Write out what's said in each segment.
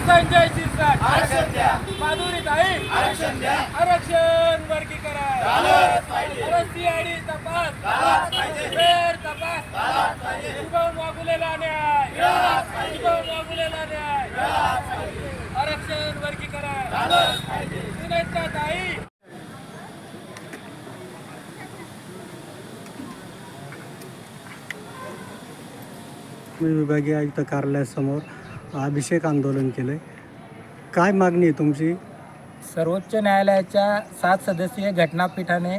संजय शिरसाट आरक्षण द्या, माधुरीताई आरक्षण द्या, आरक्षण वर्गीकरण झालंच पाहिजे, सीआयडी तपास झालाच पाहिजे, फेर तपास झालाच पाहिजे, शुभम वागुलेला न्याय मिळालाच पाहिजे, शुभम वागुलेला न्याय मिळालाच पाहिजे, आरक्षण वर्गीकरण झालंच पाहिजे. सुनेत्राताई मी विभागीय आयुक्त कार्यालयासमोर अभिषेक आंदोलन केलं आहे. काय मागणी आहे तुमची? सर्वोच्च न्यायालयाच्या 7 सदस्यीय घटनापीठाने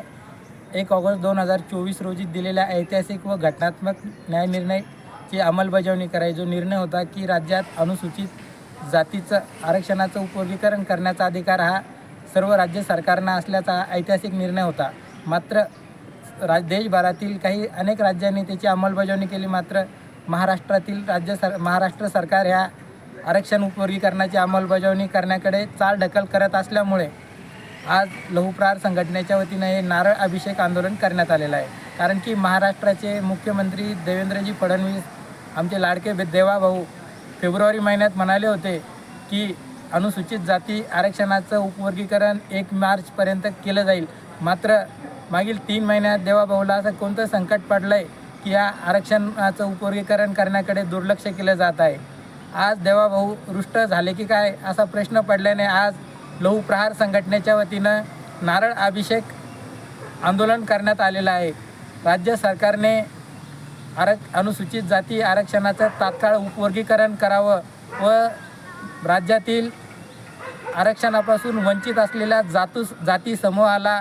1 ऑगस्ट 2024 रोजी दिलेल्या ऐतिहासिक व घटनात्मक न्यायनिर्णयाची अंमलबजावणी करायची. जो निर्णय होता की राज्यात अनुसूचित जातीचं आरक्षणाचं उपवर्गीकरण करण्याचा अधिकार हा सर्व राज्य सरकारना असल्याचा ऐतिहासिक निर्णय होता. मात्र देशभरातील अनेक राज्यांनी त्याची अंमलबजावणी केली. मात्र महाराष्ट्रातील महाराष्ट्र सरकार ह्या आरक्षण उपवर्गीकरणाची अंमलबजावणी करण्याकडे चालढकल करत असल्यामुळे आज लहुप्रहार संघटनेच्या वतीनं हे नारळ अभिषेक आंदोलन करण्यात आलेलं आहे. कारण की महाराष्ट्राचे मुख्यमंत्री देवेंद्रजी फडणवीस आमचे लाडके देवाभाऊ फेब्रुवारी महिन्यात म्हणाले होते की अनुसूचित जाती आरक्षणाचं उपवर्गीकरण 1 मार्चपर्यंत केलं जाईल. मात्र मागील 3 महिन्यात देवाभाऊला असं कोणतं संकट पडलं आहे की या आरक्षणाचं उपवर्गीकरण करण्याकडे दुर्लक्ष केलं जात आहे. आज देवाभाऊ रुष्ट झाले की काय असा प्रश्न पडल्याने आज लहुप्रहार संघटनेच्या वतीनं नारळ अभिषेक आंदोलन करण्यात आलेलं आहे. राज्य सरकारने अनुसूचित जाती आरक्षणाचं तात्काळ उपवर्गीकरण करावं व राज्यातील आरक्षणापासून वंचित असलेल्या जाती समूहाला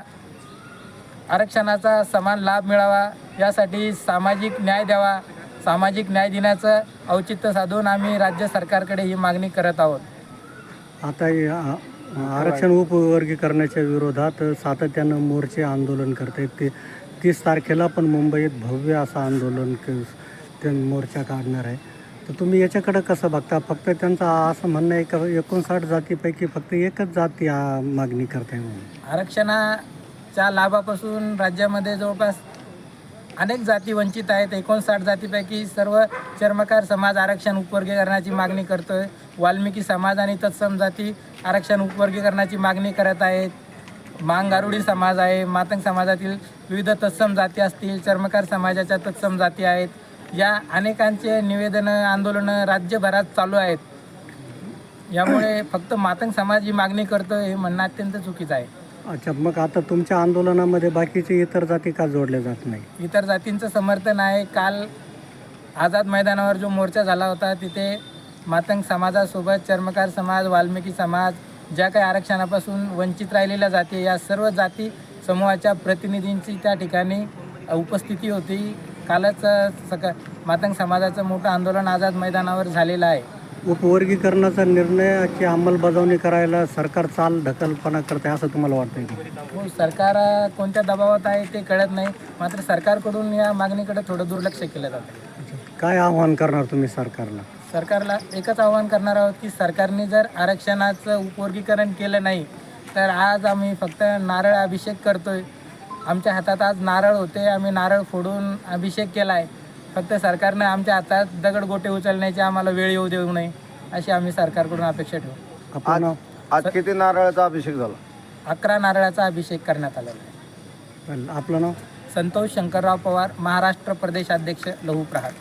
आरक्षणाचा समान लाभ मिळावा यासाठी सामाजिक न्याय द्यावा. सामाजिक न्याय दिनाचं औचित्य साधून आम्ही राज्य सरकारकडे ही मागणी करत आहोत. आता आरक्षण उपवर्गीकरणाच्या विरोधात सातत्यानं मोर्चे आंदोलन करत आहेत. ते 30 तारखेला पण मुंबईत भव्य असं आंदोलन ते मोर्चा काढणार आहे. तर तुम्ही याच्याकडं कसं बघता? फक्त त्यांचं असं म्हणणं आहे का 59 जातीपैकी फक्त एकच जाती मागणी करताय म्हणून? आरक्षणाच्या लाभापासून राज्यामध्ये जवळपास अनेक जाती वंचित आहेत. 59 जातीपैकी सर्व चर्मकार समाज आरक्षण उपवर्गीकरणाची मागणी करतोय. वाल्मिकी समाज आणि तत्सम जाती आरक्षण उपवर्गीकरणाची मागणी करत आहेत. मांगारुडी समाज आहे, मातंग समाजातील विविध तत्सम जाती असतील, चर्मकार समाजाच्या तत्सम जाती आहेत. या अनेकांचे निवेदनं आंदोलनं राज्यभरात चालू आहेत. यामुळे फक्त मातंग समाज ही मागणी करतो हे म्हणणं अत्यंत चुकीचं आहे. अच्छा, मग आता तुमच्या आंदोलनामध्ये बाकीचे इतर जाती का जोडल्या जात नाही? इतर जातींचं समर्थन आहे. काल आझाद मैदानावर जो मोर्चा झाला होता तिथे मातंग समाजासोबत चर्मकार समाज, वाल्मिकी समाज, ज्या काही आरक्षणापासून वंचित राहिलेल्या जाती या सर्व जाती समूहाच्या प्रतिनिधींची त्या ठिकाणी उपस्थिती होती. कालच मातंग समाजाचं मोठं आंदोलन आझाद मैदानावर झालेलं आहे. उपवर्गीकरणाचा निर्णयाची अंमलबजावणी करायला सरकार चालढकलपणा करते असं तुम्हाला वाटतंय का? हो, सरकार कोणत्या दबावात आहे ते कळत नाही. मात्र सरकारकडून या मागणीकडे थोडं दुर्लक्ष केलं जातं. काय आव्हान करणार तुम्ही सरकारला? सरकारला एकच आव्हान करणार आहोत की सरकारने जर आरक्षणाचं उपवर्गीकरण केलं नाही तर आज आम्ही फक्त नारळ अभिषेक करतोय. आमच्या हातात आज नारळ होते, आम्ही नारळ फोडून अभिषेक केला आहे. फक्त सरकारनं आमच्या हातात दगडगोटे उचलण्याची आम्हाला वेळ येऊ देऊ नये अशी आम्ही सरकारकडून अपेक्षा ठेवू. आपलं नाव? आज किती नारळाचा अभिषेक झाला? 11 नारळाचा अभिषेक करण्यात आलेला आहे. आपलं नाव? संतोष शंकरराव पवार, महाराष्ट्र प्रदेशाध्यक्ष लहुप्रहार.